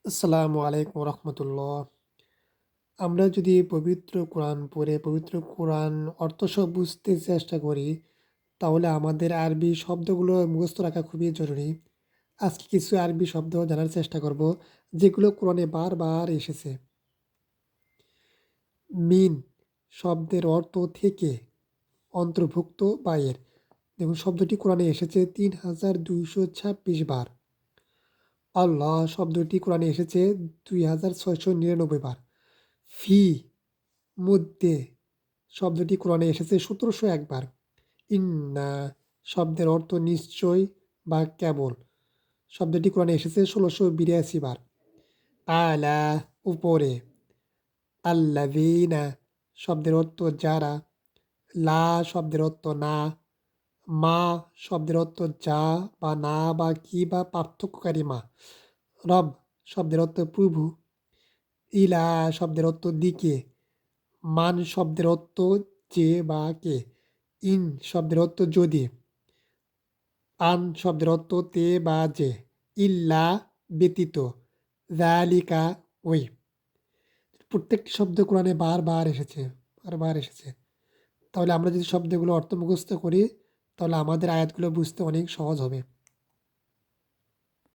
আসসালামু আলাইকুম রহমতুল্লাহ। আমরা যদি পবিত্র কোরআন পড়ে পবিত্র কোরআন অর্থসহ বুঝতে চেষ্টা করি, তাহলে আমাদের আরবি শব্দগুলো মুখস্থ রাখা খুবই জরুরি। আজকে কিছু আরবি শব্দ জানার চেষ্টা করব, যেগুলো কোরআনে বারবার এসেছে। মিন শব্দের অর্থ থেকে, অন্তর্ভুক্ত বা এর। দেখুন, শব্দটি কোরআনে এসেছে ৩,২২৬ বার। আল্লাহ শব্দটি কোরআনে এসেছে ২,৬৯৯ বার। ফি মধ্যে শব্দটি কোরআনে এসেছে ১৭০১ বার। ইন্না শব্দের অর্থ নিশ্চয় বা কেবল শব্দটি কোরআনে এসেছে ১৬৮২ বার। আলা উপরে। আল্লাযীনা শব্দের অর্থ যারা। লা শব্দের অর্থ না। মা শব্দের অর্থ যা বা না বা কি বা পার্থক্যকারী মা। রব শব্দের অর্থ প্রভু। ইলা শব্দের অর্থ দিকে। মান শব্দের অর্থ যে বা কে। ইন শব্দের অর্থ যদি। আন শব্দের অর্থ তে বা যে। ইল্লা ব্যতীত। যালিকা ওই। প্রত্যেকটি শব্দ কোরআনে বারবার এসেছে, বারবার এসেছে। তাহলে আমরা যদি শব্দগুলো অর্থ মুখস্থ করি, তাহলে আমাদের আয়াতগুলো বুঝতে অনেক সহজ হবে।